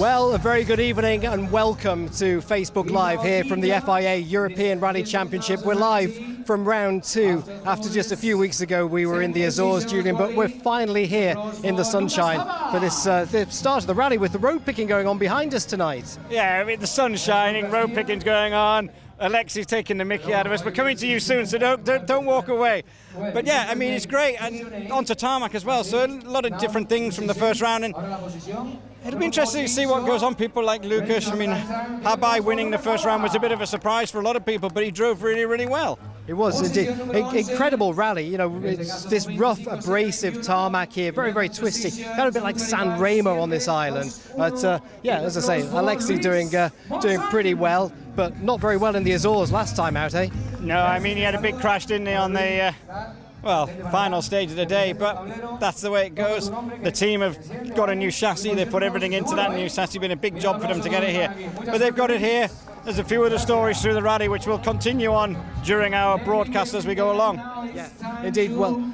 Well, a very good evening and welcome to Facebook Live here from the FIA European Rally Championship. We're live from round two. After just a few weeks ago we were in the Azores, Julian, but we're finally here in the sunshine for this the start of the rally with the road picking going on behind us tonight. Yeah, I mean, the sun's shining, road picking's going on. Alexi's taking the mickey out of us. We're coming to you soon, so don't walk away. But yeah, I mean, it's great, and onto tarmac as well. So a lot of different things from the first round, and it'll be interesting to see what goes on. People like Lucas, I mean, Habai winning the first round was a bit of a surprise for a lot of people, but he drove really, really well. It was indeed incredible rally. You know, it's this rough, abrasive tarmac here, very, very twisty, kind of a bit like San Remo on this island. But yeah, as I say, Alexi doing pretty well, but not very well in the Azores last time out, eh? No, I mean, he had a big crash, didn't he, on the final stage of the day, but that's the way it goes. The team have got a new chassis, they put everything into that new chassis. Been a big job for them to get it here, but they've got it here. There's a few other stories through the rally which will continue on during our broadcast as we go along. Yeah, indeed. Well,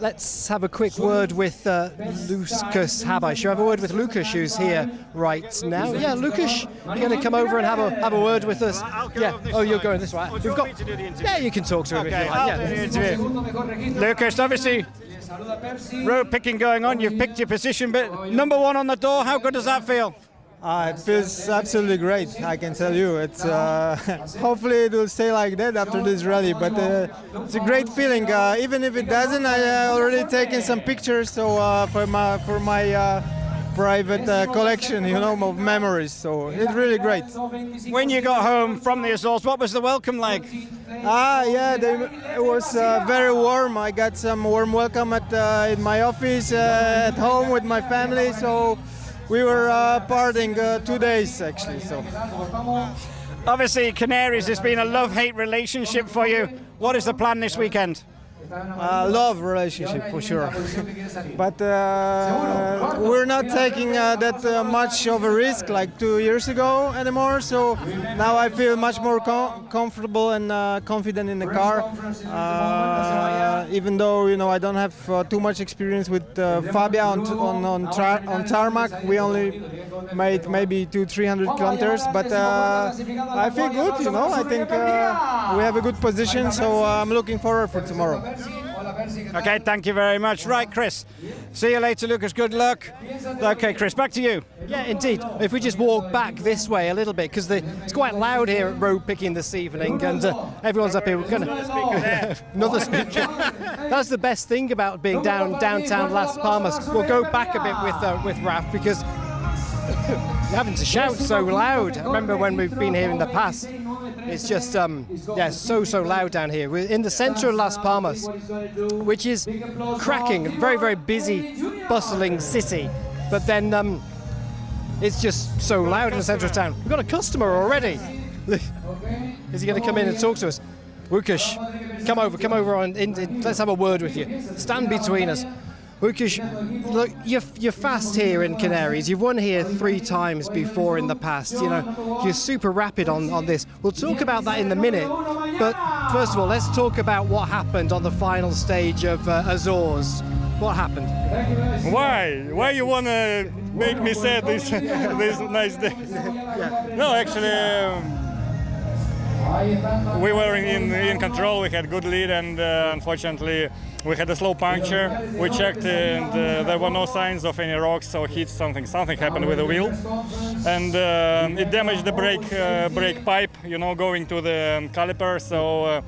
let's have a quick word with Lucas Habai. Shall I have a word with Lucas, who's here right now? Yeah, Lucas, you're going to come over and have a word with us. Yeah. Oh, you're going this way. We've got. Yeah, you can talk to him if you like. Yeah. Interview. Lucas, obviously, road picking going on. You've picked your position, but number one on the door. How good does that feel? It feels absolutely great, I can tell you. It's hopefully it will stay like that after this rally, but it's a great feeling. Even if it doesn't, I already taken some pictures for my private collection, you know, of memories. So it's really great. When you got home from the Azores, what was the welcome like? Yeah, it was very warm. I got some warm welcome in my office, at home with my family. So. We were partying 2 days actually. So, obviously, Canaries has been a love-hate relationship for you. What is the plan this weekend? Love relationship for sure, but we're not taking that much of a risk like 2 years ago anymore. So now I feel much more comfortable and confident in the car. Even though I don't have too much experience with Fabia on tarmac, we only made maybe 200-300 kilometers, but I feel good. I think we have a good position, so I'm looking forward for tomorrow. Okay, thank you very much. Right, Chris. See you later, Lucas. Good luck. Okay, Chris, back to you. Yeah, indeed. If we just walk back this way a little bit, because it's quite loud here at road picking this evening, and everyone's up here. We're gonna another speaker. That's the best thing about being downtown Las Palmas. We'll go back a bit with Raf because you're having to shout so loud. I remember when we've been here in the past. It's just, so loud down here. We're in the center of Las Palmas, which is cracking, very, very busy, bustling city. But then it's just so loud in the center of town. We've got a customer already. Is he going to come in and talk to us? Łukasz, come over let's have a word with you. Stand between us. Łukasz, look, you're fast here in Canaries. You've won here 3 times before in the past. You're super rapid on this. We'll talk about that in a minute. But first of all, let's talk about what happened on the final stage of Azores. What happened? Why? Why you wanna make me sad this nice day? Yeah. No, actually. We were in control, we had good lead, and unfortunately we had a slow puncture. We checked and there were no signs of any rocks or hits. Something happened with the wheel, and it damaged the brake pipe, going to the caliper. So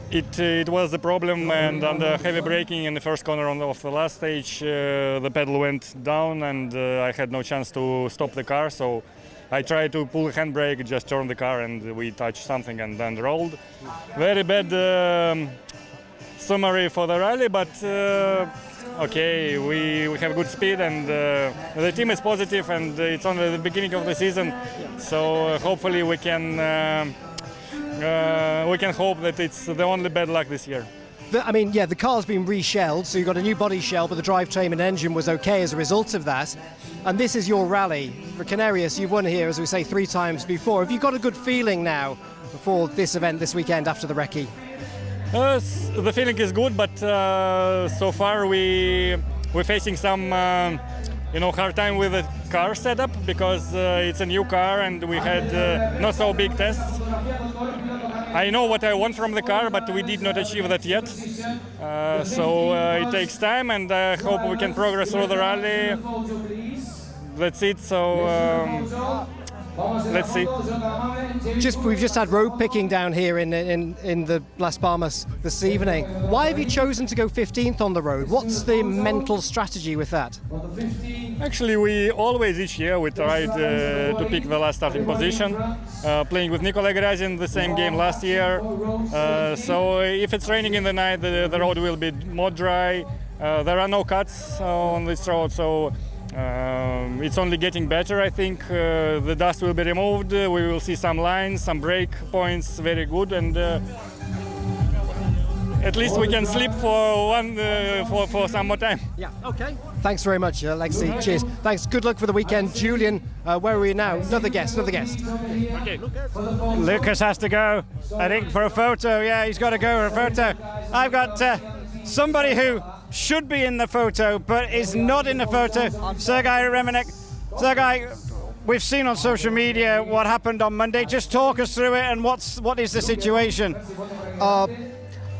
it was a problem, and under heavy braking in the first corner of the last stage, the pedal went down, and I had no chance to stop the car. So I tried to pull a handbrake, just turned the car, and we touched something and then rolled. Very bad summary for the rally, but okay, we have good speed, and the team is positive, and it's only the beginning of the season, so hopefully we can hope that it's the only bad luck this year. The car's been reshelled, so you've got a new body shell, but the drivetrain and engine was okay as a result of that. And this is your rally. For Canarias, you've won here, as we say, 3 times before. Have you got a good feeling now for this event this weekend after the recce? The feeling is good, but so far we're facing some hard time with the car setup because it's a new car and we had not so big tests. I know what I want from the car, but we did not achieve that yet. So it takes time, and I hope we can progress through the rally. That's it. So let's see. We've just had road picking down here in the Las Palmas this evening. Why have you chosen to go 15th on the road? What's the mental strategy with that? Actually, we always each year we tried to pick the last starting position. Playing with Nikolai Grazin the same game last year. So if it's raining in the night, the road will be more dry. There are no cuts on this road, so. It's only getting better, I think. The dust will be removed. We will see some lines, some break points, very good, and at least we can sleep for some more time. Yeah. Okay. Thanks very much, Alexei. Cheers. Thanks. Good luck for the weekend, Julian. Where are we now? Another guest. Okay. Lucas has to go, I think, for a photo. Yeah, he's got to go for a photo. I've got somebody who should be in the photo but is not in the photo. Sergei Remenek. Sergei, we've seen on social media what happened on Monday. Just talk us through it and what is the situation?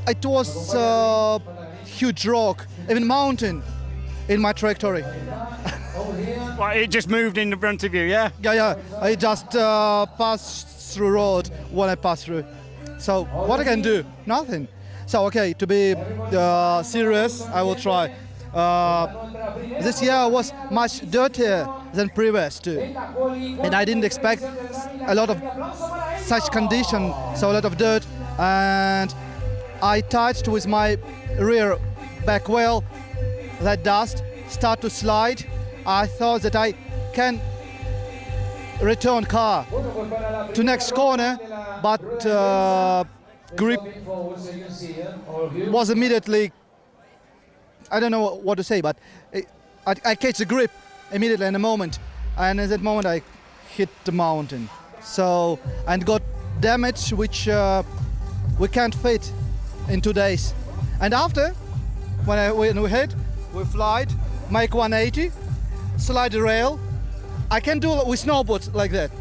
It was a huge rock, even mountain, in my trajectory. Well, it just moved in front of you, yeah? Yeah. I just passed through road when I passed through. So what I can do? Nothing. So okay, to be serious, I will try. This year was much dirtier than previous too, and I didn't expect a lot of such condition, so a lot of dirt, and I touched with my rear back wheel that dust start to slide. I thought that I can return car to next corner, but grip was immediately, I don't know what to say, but I catch the grip immediately in a moment, and at that moment I hit the mountain. So, and got damage which we can't fit in 2 days. And after, when we hit, we flied, make 180, slide the rail. I can do it with snowboards like that.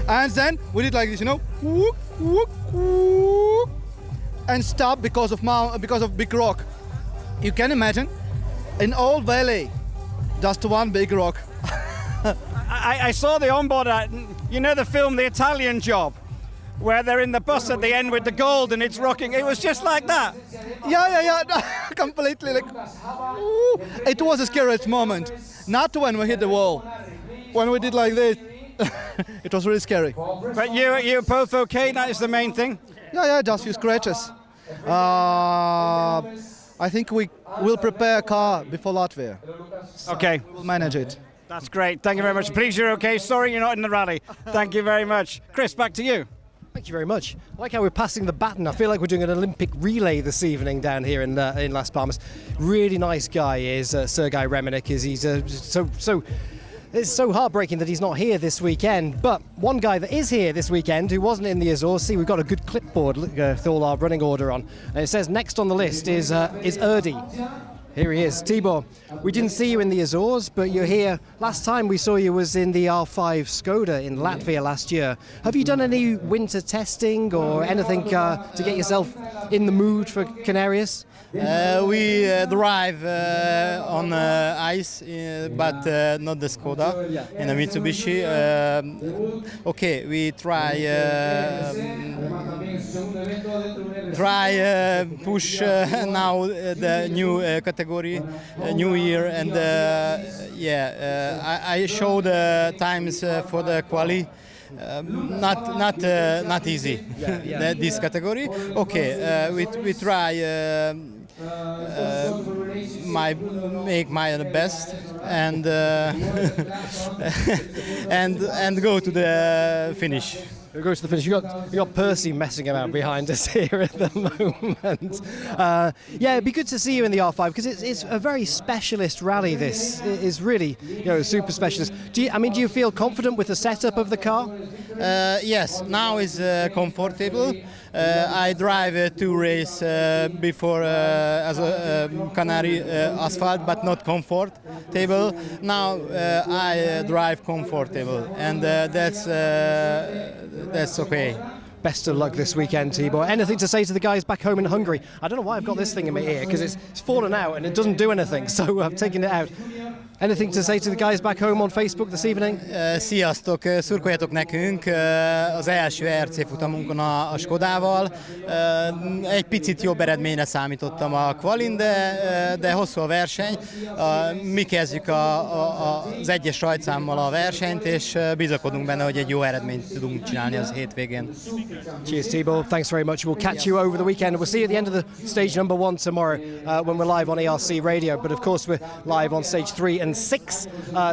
And then we did like this, whoop, whoop, whoop, and stop because of big rock. You can imagine, in all valley, just one big rock. I saw the onboard, the film The Italian Job, where they're in the bus at the end with the gold and it's rocking. It was just like that. Yeah, completely like. Ooh. It was a scary moment. Not when we hit the wall. When we did like this, it was really scary. But you're both okay. That is the main thing. Yeah, just few scratches. I think we will prepare a car before Latvia. So okay. We'll manage it. That's great. Thank you very much. Please, you're okay. Sorry you're not in the rally. Thank you very much. Chris, back to you. Thank you very much. I like how we're passing the baton. I feel like we're doing an Olympic relay this evening down here in Las Palmas. Really nice guy is Sergei Remenek. He's it's so heartbreaking that he's not here this weekend. But one guy that is here this weekend who wasn't in the Azores. See, we've got a good clipboard with all our running order on. And it says next on the list is Erdi. Here he is, Tibor. We didn't see you in the Azores, but you're here. Last time we saw you was in the R5 Skoda in Latvia last year. Have you done any winter testing or anything to get yourself in the mood for Canarias? We drive on ice, but not the Skoda, in a Mitsubishi. Okay, we try push now the new category, new year, and I show the times for the quali. Not easy. This category. Okay, we try. Make my best and and go to the finish. Who goes to the finish? You got Percy messing about behind us here at the moment. Yeah, it'd be good to see you in the R5 because it's a very specialist rally. This is really, super specialist. Do you feel confident with the setup of the car? Yes, now is comfortable. I drive 2 races before as a Canary asphalt, but not comfortable. Now I drive comfortable, and that's okay. Best of luck this weekend, Tibor. Anything to say to the guys back home in Hungary? I don't know why I've got this thing in my ear because it's fallen out and it doesn't do anything, so I've taken it out. Anything to say to the guys back home on Facebook this evening? Sziasztok, szurkoljatok nekünk az első RC futamunkon a Skodával. Egy picit jobb eredményre számítottam a kvalin, de hosszú a verseny. Mi kezdjük az egyes rajtszámmal a versenyt, és bizakodunk benne, hogy egy jó eredményt tudunk csinálni az hétvégén. Cheers, Tibor. Thanks very much. We'll catch you over the weekend. We'll see you at the end of the stage number 1 tomorrow when we're live on ERC Radio. But of course, we're live on stage 3 and 6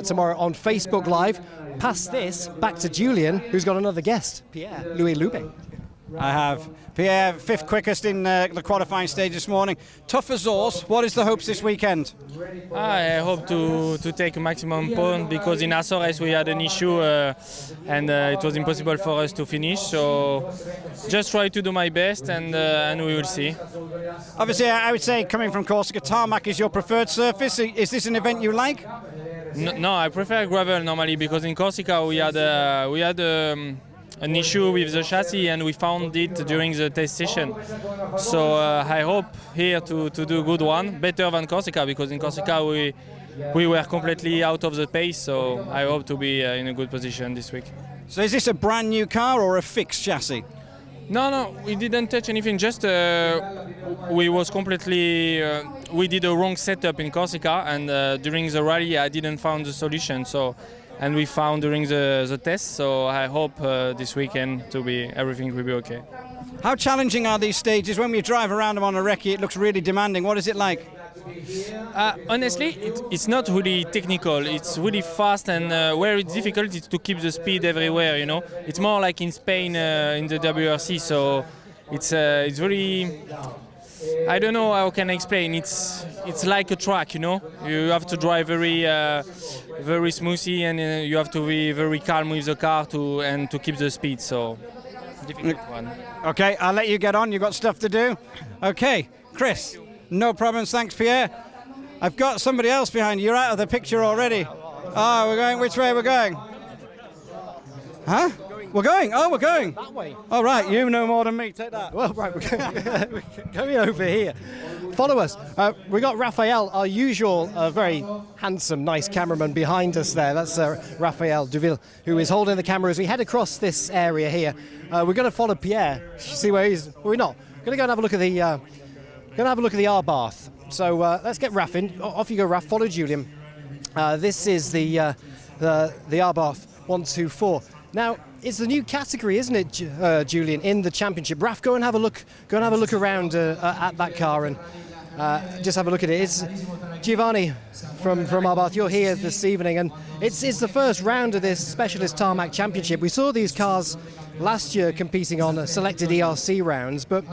tomorrow on Facebook Live. Past this, back to Julian, who's got another guest, Pierre-Louis Loubet. I have Pierre, 5th quickest in the qualifying stage this morning. Tough as oars. What is the hopes this weekend? I hope to take a maximum point because in Azores we had an issue and it was impossible for us to finish. So just try to do my best and we will see. Obviously, I would say coming from Corsica, tarmac is your preferred surface. Is this an event you like? No, I prefer gravel normally because in Corsica we had an issue with the chassis and we found it during the test session. So I hope here to do a good one, better than Corsica, because in Corsica we were completely out of the pace, so I hope to be in a good position this week. So is this a brand new car or a fixed chassis? No, we didn't touch anything, just we was completely, we did a wrong setup in Corsica and during the rally I didn't find the solution, and we found during the test, so I hope this weekend everything will be okay. How challenging are these stages? When we drive around them on a recce, it looks really demanding. What is it like? Honestly, it's not really technical. It's really fast, and where it's difficult is to keep the speed everywhere. It's more like in Spain in the WRC. So it's really, I don't know how can I explain. It's like a track. You have to drive very smoothly, and you have to be very calm with the car to keep the speed. So difficult one. Okay, I'll let you get on. You've got stuff to do. Okay, Chris. No problems, thanks, Pierre. I've got somebody else behind you. You're out of the picture already. Oh, we're going, which way we're going? Huh? We're going. That way. All right, you know more than me. Take that. Well, right, we're going over here. Follow us. We got Raphael, our usual very handsome, nice cameraman behind us there. That's Raphael Duville, who is holding the camera as we head across this area here. We're going to follow Pierre. See where he's. We're not. We're going to go and have a look at the. Going to have a look at the R-Bath. So let's get Raff in. Off you go, Raff. Follow Julian. This is the R-Bath 124. Now it's the new category, isn't it, Julian? In the championship. Raff, go and have a look. Go and have a look around at that car and just have a look at it. It's Giovanni from R-Bath. You're here this evening, and it's the first round of this Specialist Tarmac Championship. We saw these cars last year competing on selected ERC rounds, but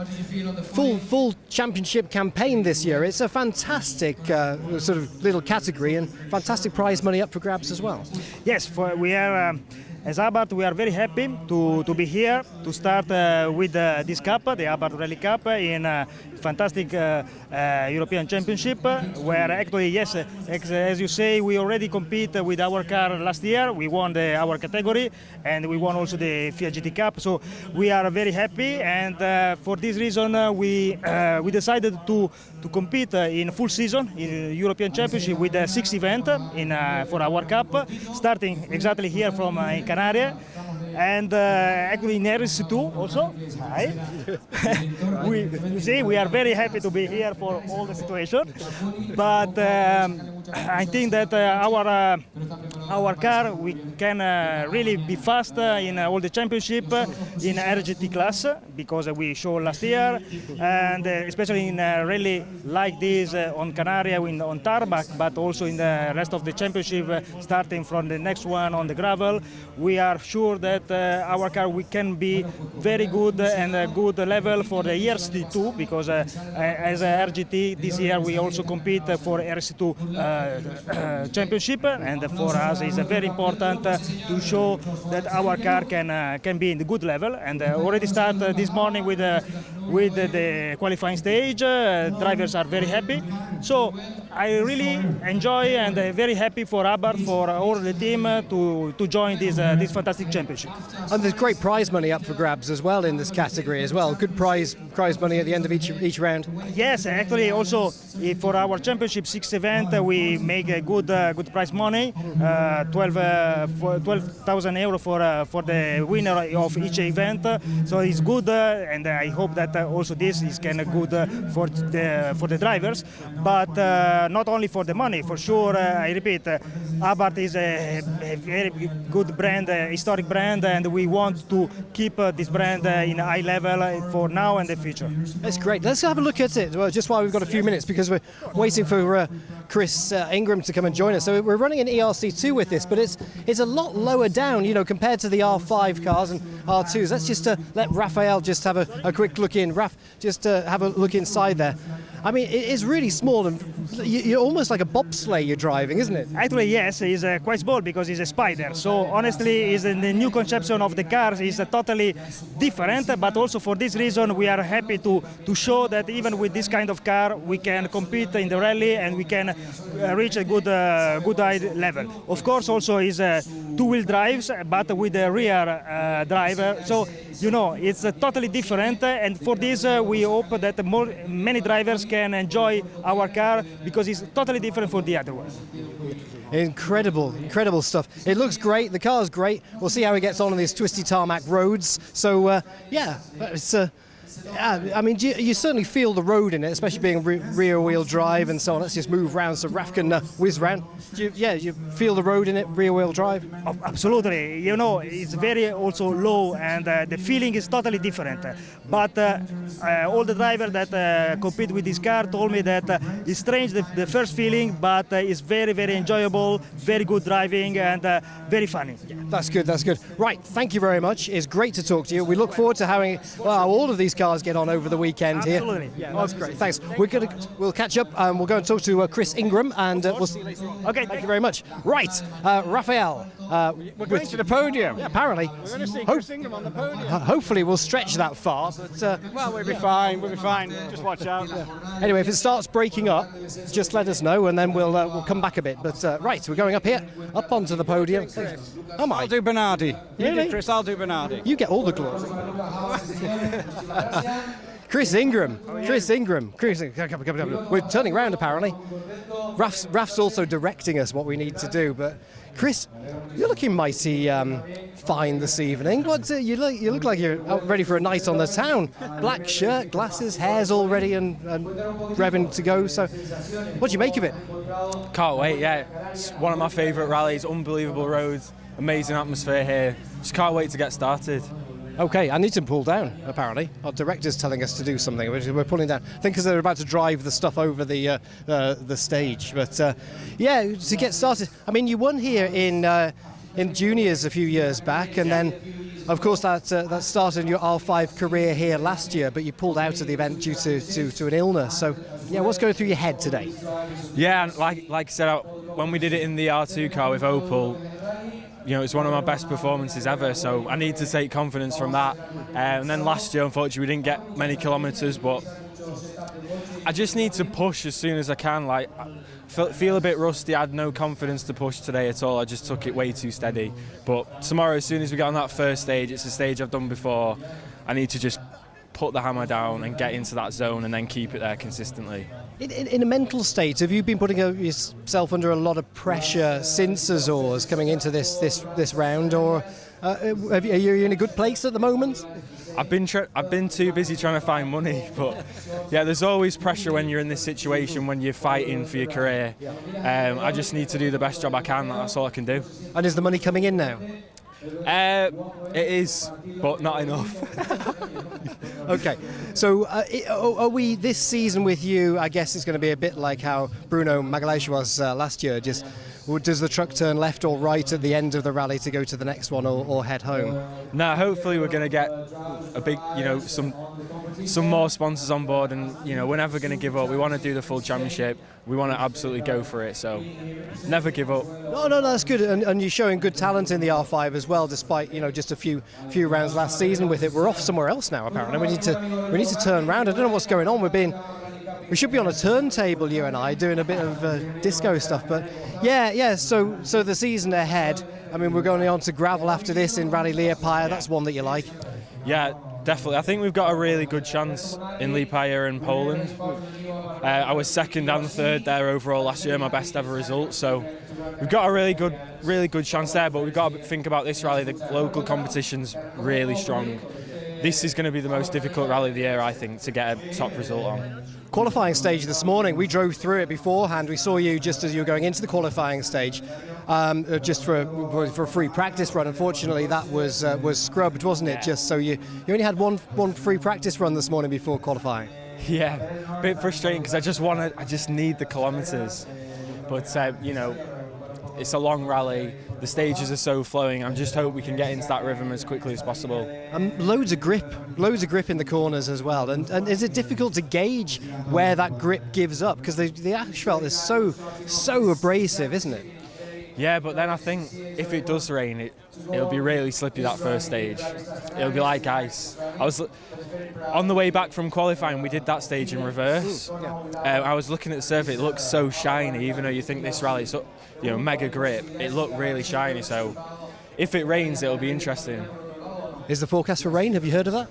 full championship campaign this year. It's a fantastic sort of little category and fantastic prize money up for grabs as well. Yes, we are as Abarth, we are very happy to be here to start with this cup, the Abarth Rally Cup, in fantastic European Championship, where actually, yes, as you say, we already compete with our car last year. We won our category, and we won also the Fiat GT Cup. So we are very happy, and for this reason, we decided to compete in full season in European Championship with 6 events for our cup, starting exactly here from Canarias. And actually in RC2 also. Hi. we are very happy to be here for all the situation. But I think that our car, we can really be fast in all the championship in RGT class, because we showed last year, and especially in rally like this on Canarias, on tarmac, but also in the rest of the championship, starting from the next one on the gravel. We are sure that that our car we can be very good and a good level for the ERC2 because as a RGT this year we also compete for ERC2 championship, and for us it's very important to show that our car can be in the good level, and already start this morning with the qualifying stage. Drivers are very happy, so I really enjoy and very happy for Abarth, for all the team to join this fantastic championship. And there's great prize money up for grabs as well in this category as well. Good prize money at the end of each round. Yes, actually also for our championship 6 event we make a good prize money, 12,000 euro for the winner of each event. So it's good, and I hope that also this is kind of good for the drivers, but not only for the money. For sure, I repeat, Abarth is a very good brand, a historic brand, and we want to keep this brand in a high level for now and the future. That's great. Let's have a look at it just while we've got a few minutes, because we're waiting for Chris Ingram to come and join us. So we're running an ERC2 with this, but it's a lot lower down, compared to the R5 cars and R2s. Let's just let Raphael just have a quick look in. Raf, just have a look inside there. I mean, it's really small, and you're almost like a bobsleigh you're driving, isn't it? Actually, yes, it's quite small because it's a spider. So honestly, the new conception of the cars is totally different. But also for this reason, we are happy to show that even with this kind of car, we can compete in the rally and we can reach a good high level. Of course, also is two-wheel drives, but with a rear driver. So it's totally different. And for this, we hope that many drivers can enjoy our car because it's totally different from the other one. Incredible stuff. It looks great. The car's great. We'll see how he gets on these twisty tarmac roads. So yeah, it's. I mean, you certainly feel the road in it, especially being rear-wheel drive and so on. Let's just move round so Raf can whiz round. You feel the road in it, rear-wheel drive? Oh, absolutely. It's very also low, and the feeling is totally different. But all the drivers that compete with this car told me that it's strange the first feeling, but it's very, very enjoyable, very good driving, and very funny. Yeah, that's good. Right, thank you very much. It's great to talk to you. We look forward to having all of these cars get on over the weekend here. Absolutely. Yeah, that's great. Thanks. We'll catch up and we'll go and talk to Chris Ingram, and we'll see you later on. Okay. Thank you very much. Right, Raphael. We're going to the podium. Yeah, apparently. We're going to see Chris Ingram on the podium. Hopefully we'll stretch that far, but well, we'll be fine. Just watch out. Anyway, if it starts breaking up, just let us know, and then we'll come back a bit. But right, we're going up here, up onto the podium. Oh my! I'll do Bernardi. Really? Chris, I'll do Bernardi. You get all the glory. Chris Ingram. We're turning around apparently. Raf's also directing us what we need to do. But Chris, you're looking mighty fine this evening. You look like you're out ready for a night on the town. Black shirt, glasses, hair's all ready and revving to go. So, what do you make of it? Can't wait, yeah. It's one of my favourite rallies, unbelievable roads, amazing atmosphere here. Just can't wait to get started. Okay, I need to pull down, apparently. Our director's telling us to do something. We're pulling down. I think because they're about to drive the stuff over the stage. But, yeah, to get started. I mean, you won here in juniors a few years back, and then, of course, that started your R5 career here last year, but you pulled out of the event due to an illness. So, yeah, what's going through your head today? Yeah, like I said, when we did it in the R2 car with Opel, it's one of my best performances ever, so I need to take confidence from that. And then last year, unfortunately, we didn't get many kilometres, but I just need to push as soon as I can. Like, I feel a bit rusty. I had no confidence to push today at all. I just took it way too steady. But tomorrow, as soon as we get on that first stage, it's a stage I've done before. I need to just put the hammer down and get into that zone and then keep it there consistently. In a mental state, have you been putting yourself under a lot of pressure since Azores coming into this round, or are you in a good place at the moment? I've been too busy trying to find money, but yeah, there's always pressure when you're in this situation, when you're fighting for your career. I just need to do the best job I can. That's all I can do. And is the money coming in now? It is, but not enough. Okay, so are we this season with you? I guess it's going to be a bit like how Bruno Magalhaes was last year, just does the truck turn left or right at the end of the rally to go to the next one or head home? Nah, hopefully we're going to get a big, some more sponsors on board, and we're never going to give up. We want to do the full championship. We want to absolutely go for it, so never give up. No, that's good, and you're showing good talent in the R5 as well, despite just a few rounds last season with it. We're off somewhere else now, apparently. We need to turn around. I don't know what's going on. We should be on a turntable, you and I, doing a bit of disco stuff. But yeah. So the season ahead. I mean, we're going on to gravel after this in Rally Liepaja. That's one that you like. Yeah, definitely. I think we've got a really good chance in Liepaja and Poland. I was second and third there overall last year, my best ever result. So we've got a really good chance there. But we've got to think about this rally. The local competition's really strong. This is going to be the most difficult rally of the year, I think, to get a top result on. Qualifying stage this morning, we drove through it beforehand. We saw you just as you were going into the qualifying stage, just for a free practice run. Unfortunately, that was scrubbed, wasn't it? Just so you only had one free practice run this morning before qualifying. Yeah, a bit frustrating because I just need the kilometres, but it's a long rally. The stages are so flowing. I just hope we can get into that rhythm as quickly as possible. Loads of grip in the corners as well. And is it difficult to gauge where that grip gives up? Because the asphalt is so abrasive, isn't it? Yeah, but then I think if it does rain, it'll be really slippy that first stage. It'll be like ice. On the way back from qualifying, we did that stage in reverse. I was looking at the surface. It looks so shiny, even though you think this rally is mega grip. It looked really shiny. So if it rains, it'll be interesting. Is the forecast for rain? Have you heard of that?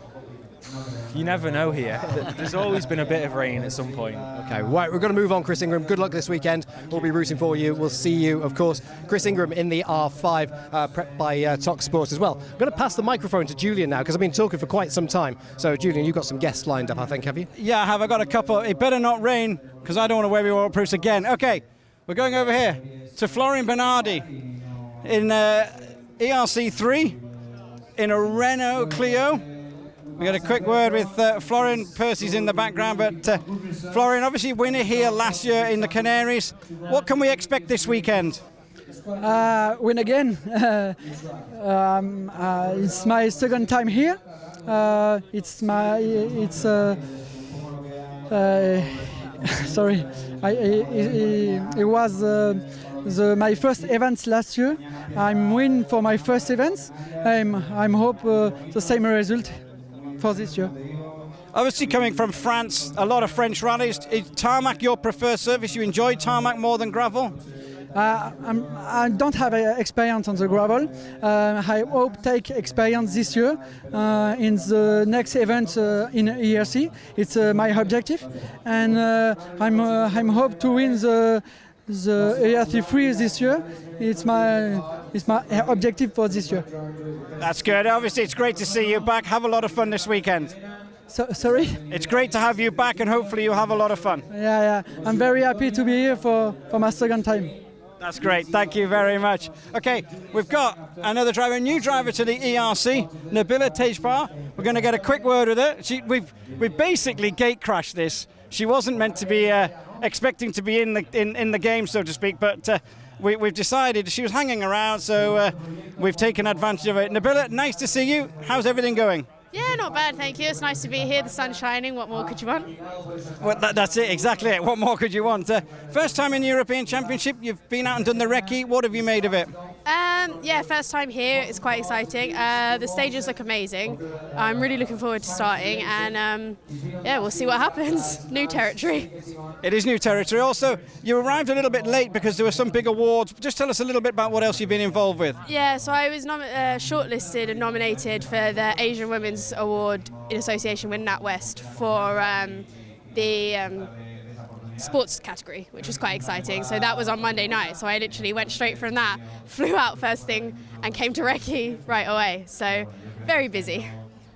You never know here. There's always been a bit of rain at some point. Okay, right, we're going to move on, Chris Ingram. Good luck this weekend. We'll be rooting for you. We'll see you, of course, Chris Ingram in the R5, prepped by Tok Sport as well. I'm going to pass the microphone to Julian now, because I've been talking for quite some time. So, Julian, you've got some guests lined up, I think, have you? Yeah, I have. I got a couple. It better not rain, because I don't want to wear my waterproofs again. Okay, we're going over here to Florian Bernardi in ERC3 in a Renault Clio. We got a quick word with Florian. Percy's in the background, but Florian, obviously winner here last year in the Canaries. What can we expect this weekend? Win again. It's my second time here. Sorry. It was my first event last year. I'm win for my first events. I'm hope the same result for this year. Obviously coming from France, a lot of French rallies. Is tarmac your preferred surface? You enjoy tarmac more than gravel? I don't have experience on the gravel. I hope take experience this year in the next event in ERC. It's my objective, and I'm hope to win the ERC3 this year. It's my objective for this year. That's good. Obviously, it's great to see you back. Have a lot of fun this weekend. Sorry? It's great to have you back, and hopefully you'll have a lot of fun. Yeah. I'm very happy to be here for my second time. That's great. Thank you very much. Okay, we've got another driver, a new driver to the ERC, Nabila Tejpar. We're going to get a quick word with her. We've basically gate crashed this. She wasn't meant to be expecting to be in the game, so to speak, but we've decided she was hanging around, so we've taken advantage of it. Nabila, nice to see you. How's everything going? Yeah, not bad, thank you. It's nice to be here. The sun's shining. What more could you want? Well, that's it, exactly it. What more could you want? First time in the European Championship. You've been out and done the recce. What have you made of it? Yeah, first time here. It's quite exciting. The stages look amazing. I'm really looking forward to starting, and yeah, we'll see what happens. New territory. It is new territory. Also, you arrived a little bit late because there were some big awards. Just tell us a little bit about what else you've been involved with. Yeah, so I was shortlisted and nominated for the Asian Women's Award in association with NatWest for the sports category, which was quite exciting. So that was on Monday night. So I literally went straight from that, flew out first thing, and came to recce right away. So very busy.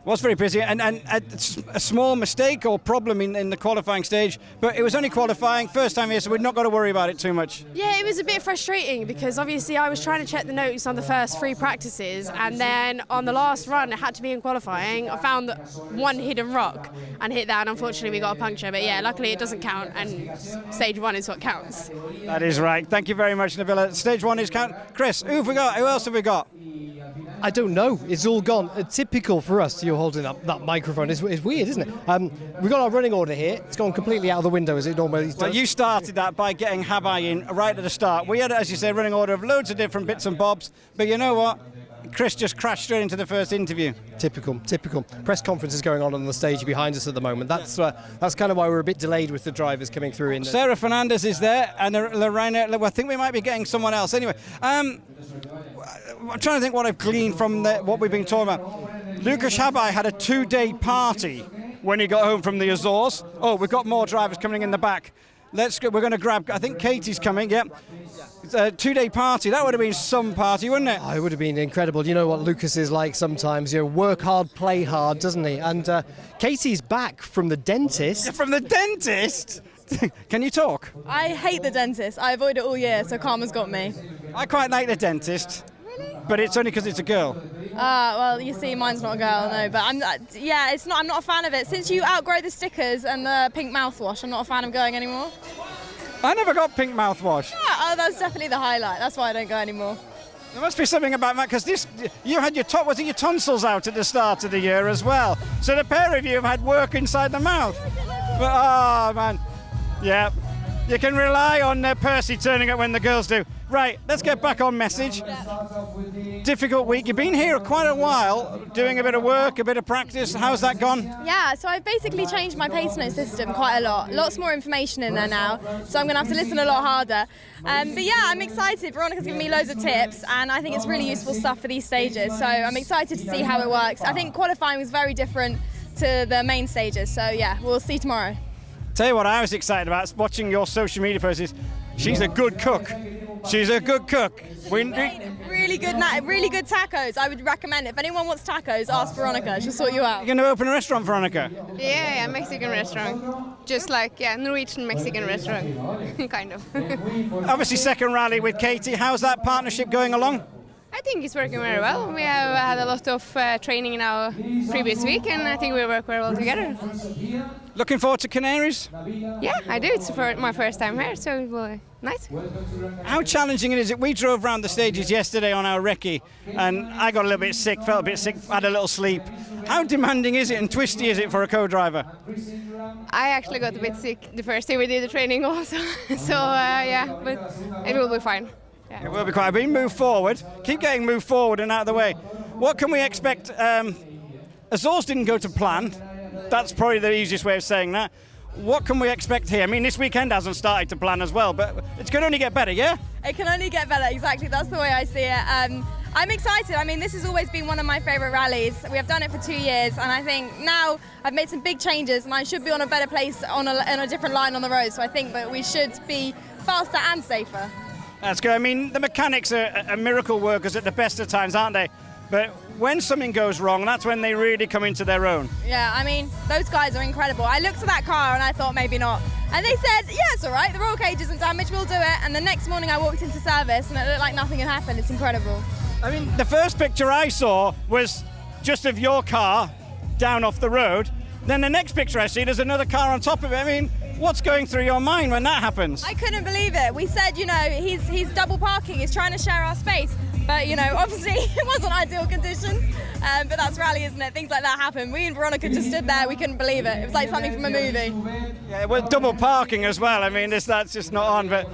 Was very busy, and a small mistake or problem in the qualifying stage, but it was only qualifying, first time here, so we've not got to worry about it too much. Yeah, it was a bit frustrating because obviously I was trying to check the notes on the first 3 practices, and then on the last run it had to be in qualifying. I found one hidden rock and hit that, and unfortunately we got a puncture, but yeah, luckily it doesn't count, and stage 1 is what counts. That is right. Thank you very much, Nabila. Stage 1 is count. Chris, who have we got? Who else have we got? I don't know. It's all gone. Typical for us. You're holding up that microphone. It's weird, isn't it? We've got our running order here. It's gone completely out of the window as it normally does. Well, you started that by getting Habai in right at the start. We had, as you say, a running order of loads of different bits and bobs. But you know what? Chris just crashed straight into the first interview. Typical. Press conference is going on the stage behind us at the moment. That's kind of why we're a bit delayed with the drivers coming through. Sarah Fernandez is there, and Lorena. I think we might be getting someone else. Anyway, I'm trying to think what I've gleaned from what we've been talking about. Lucas Habai had a 2-day party when he got home from the Azores. Oh, we've got more drivers coming in the back. Let's go. We're going to grab. I think Katie's coming. Yep. It's a 2-day party. That would have been some party, wouldn't it? It would have been incredible. You know what Lucas is like sometimes. Work hard, play hard, doesn't he? And Katie's back from the dentist. From the dentist? Can you talk? I hate the dentist. I avoid it all year, so karma's got me. I quite like the dentist. Really? But it's only because it's a girl. Well, you see, mine's not a girl, no. But I'm not a fan of it. Since you outgrow the stickers and the pink mouthwash, I'm not a fan of going anymore. I never got pink mouthwash. Yeah, that's definitely the highlight. That's why I don't go anymore. There must be something about that, because you had your tonsils out at the start of the year as well. So the pair of you have had work inside the mouth. But, oh man, yeah, you can rely on Percy turning up when the girls do. Right, let's get back on message. Difficult week. You've been here quite a while, doing a bit of work, a bit of practice. How's that gone? Yeah, so I've basically changed my pace note system quite a lot. Lots more information in there now, so I'm going to have to listen a lot harder. But yeah, I'm excited. Veronica's given me loads of tips, and I think it's really useful stuff for these stages. So I'm excited to see how it works. I think qualifying was very different to the main stages, so yeah, we'll see tomorrow. Tell you what I was excited about, watching your social media posts. She's a good cook. She's a good cook. Really good tacos. I would recommend it. If anyone wants tacos, ask Veronica. She'll sort you out. You're going to open a restaurant, Veronica? Yeah, Mexican restaurant. Just like, Norwegian Mexican restaurant, kind of. Obviously, second rally with Katie. How's that partnership going along? I think it's working very well. We have had a lot of training in our previous week, and I think we work very well together. Looking forward to Canaries? Yeah, I do. It's my first time here, so it will be nice. How challenging is it? We drove around the stages yesterday on our recce, and I got a little bit sick, felt a bit sick, had a little sleep. How demanding is it and twisty is it for a co-driver? I actually got a bit sick the first day we did the training also, so but it will be fine. Yeah. It will be quite. We move forward. Keep getting moved forward and out of the way. What can we expect? Azores didn't go to plan. That's probably the easiest way of saying that. What can we expect here? I mean, this weekend hasn't started to plan as well, but it's going to only get better, yeah? It can only get better, exactly. That's the way I see it. I'm excited. I mean, this has always been one of my favourite rallies. We have done it for 2 years, and I think now I've made some big changes, and I should be on a better place on a different line on the road. So I think that we should be faster and safer. That's good. I mean, the mechanics are miracle workers at the best of times, aren't they? But when something goes wrong, that's when they really come into their own. Yeah, I mean, those guys are incredible. I looked at that car and I thought maybe not. And they said, yeah, it's all right, the roll cage isn't damaged, we'll do it. And the next morning I walked into service and it looked like nothing had happened. It's incredible. I mean, the first picture I saw was just of your car down off the road. Then the next picture I see, there's another car on top of it. I mean, what's going through your mind when that happens? I couldn't believe it. We said, he's double parking, he's trying to share our space. But, obviously it wasn't ideal conditions. But that's rally, isn't it? Things like that happen. We and Veronica just stood there, we couldn't believe it. It was like something from a movie. Yeah, well, double parking as well. I mean, that's just not on. But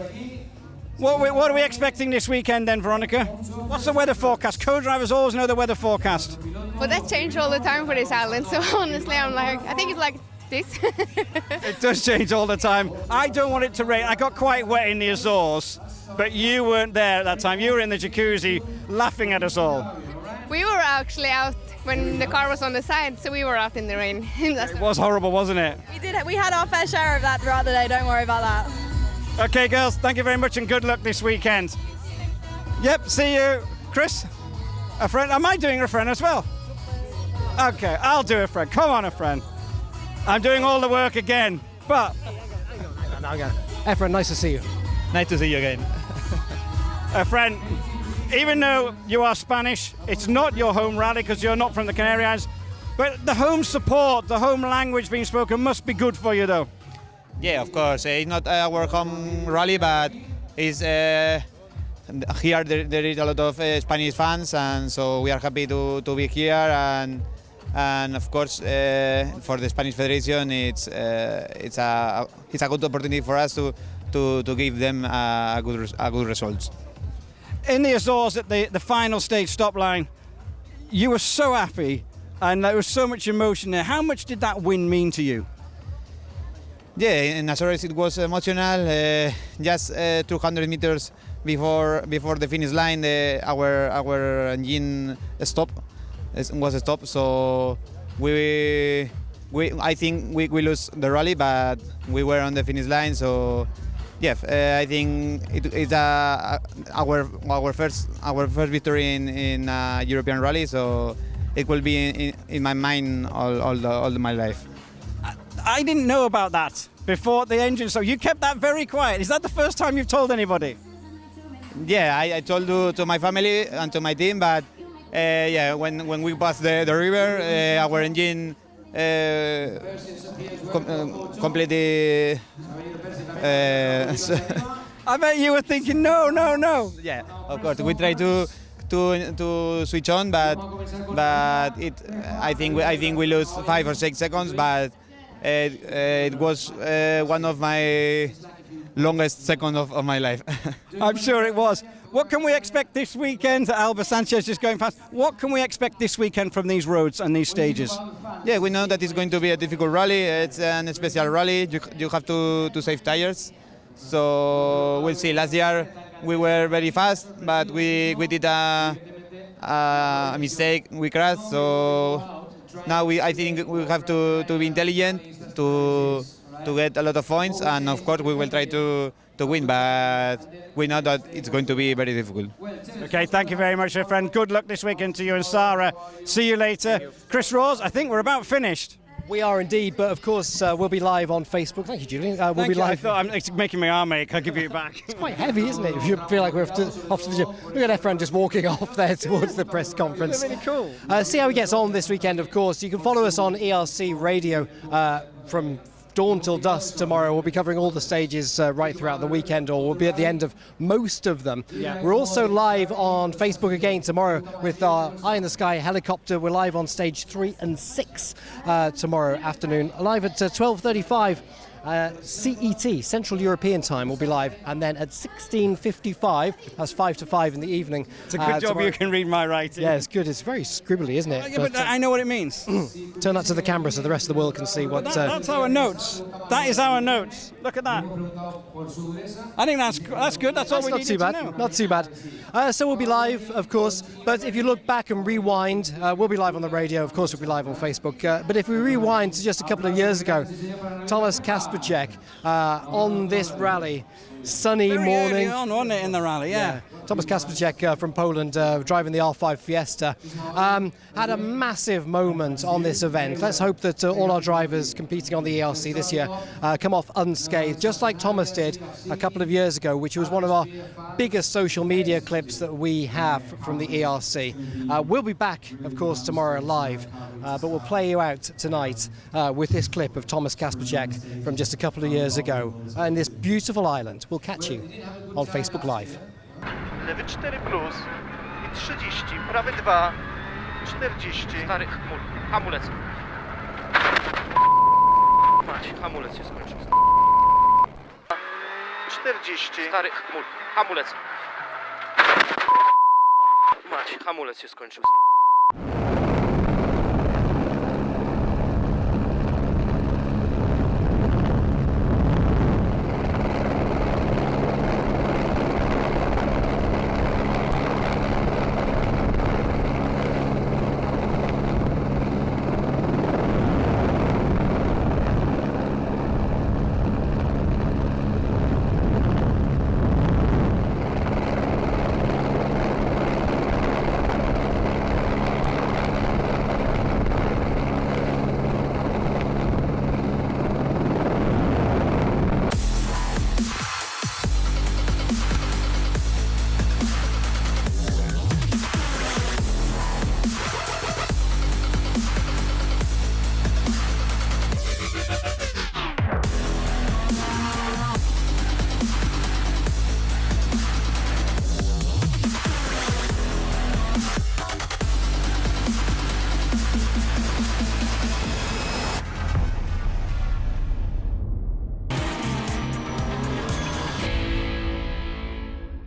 what are we expecting this weekend then, Veronica? What's the weather forecast? Co-drivers always know the weather forecast. Well, that changes all the time for this island, so honestly, I think it's like this. It does change all the time. I don't want it to rain. I got quite wet in the Azores, but you weren't there at that time. You were in the jacuzzi laughing at us all. We were actually out when the car was on the side, so we were out in the rain. It was horrible, wasn't it? We had our fair share of that throughout the day, don't worry about that. Okay, girls, thank you very much and good luck this weekend. Yep, see you. Chris, a friend. Am I doing a friend as well? Okay, I'll do it, friend. Come on, a friend. I'm doing all the work again, but... Efren, nice to see you. Nice to see you again. A friend, even though you are Spanish, it's not your home rally because you're not from the Canary Islands, but the home support, the home language being spoken must be good for you, though. Yeah, of course. It's not our home rally, but it's here there is a lot of Spanish fans, and so we are happy to be here. And of course, for the Spanish Federation, it's a good opportunity for us to give them a good results. In the Azores, at the final stage stop line, you were so happy, and there was so much emotion there. How much did that win mean to you? Yeah, in Azores it was emotional. Just 200 meters before the finish line, our engine was stopped. So I think we lost the rally, but we were on the finish line. So yeah, I think it's our first victory in European rally. So it will be in my mind all my life. I didn't know about that before the engine, so you kept that very quiet. Is that the first time you've told anybody? Yeah, I told to my family and to my team, but yeah, when we passed the river, our engine completely... I bet you were thinking, no. Yeah, of course, we try to switch on, but I think we lost 5 or 6 seconds, but it was one of my longest seconds of my life. I'm sure it was. What can we expect this weekend? Alba Sanchez just going past. What can we expect this weekend from these roads and these stages? Yeah, we know that it's going to be a difficult rally. It's an special rally. You have to save tires. So we'll see. Last year we were very fast, but we did a mistake. We crashed. So now I think we have to be intelligent to get a lot of points, and of course we will try to win, but we know that it's going to be very difficult. Okay, thank you very much, my friend. Good luck this weekend to you and Sarah. See you later. Chris Rawls, I think we're about finished. We are indeed, but of course we'll be live on Facebook. Thank you, Julian. We'll be live. It's making my arm ache. I'll give you it back. It's quite heavy, isn't it? If you feel like we're off to the gym. Look at Efren just walking off there towards the press conference. Really cool. See how he gets on this weekend, of course. You can follow us on ERC Radio from dawn till dusk tomorrow. We'll be covering all the stages right throughout the weekend, or we'll be at the end of most of them. Yeah. We're also live on Facebook again tomorrow with our Eye in the Sky helicopter. We're live on stage 3 and 6 tomorrow afternoon, live at 12:35 CET, Central European Time, will be live, and then at 16:55, that's 5 to 5 in the evening. It's a good job you can read my writing. Yeah, it's good. It's very scribbly, isn't it? Yeah, but I know what it means. Turn that to the camera so the rest of the world can see what... That's our notes. That is our notes. Look at that. I think that's good. That's all we needed to know. Not too bad. So we'll be live, of course, but if you look back and rewind, we'll be live on the radio, of course we'll be live on Facebook, but if we rewind to just a couple of years ago, Thomas Kasperček on this rally, sunny Very morning. Early on, wasn't it, in the rally? Yeah. Thomas Kasperček from Poland, driving the R5 Fiesta, had a massive moment on this event. Let's hope that all our drivers competing on the ERC this year come off unscathed, just like Thomas did a couple of years ago, which was one of our biggest social media clips that we have from the ERC. We'll be back, of course, tomorrow live, but we'll play you out tonight with this clip of Thomas Kasperček from just a couple of years ago in this beautiful island. We'll catch you on Facebook Live. Lewy 4 plus i 30, prawy 2, 40. Stary hamulec. Mać, hamulec się skończył. 40. Stary hamulec. Mać, hamulec się skończył.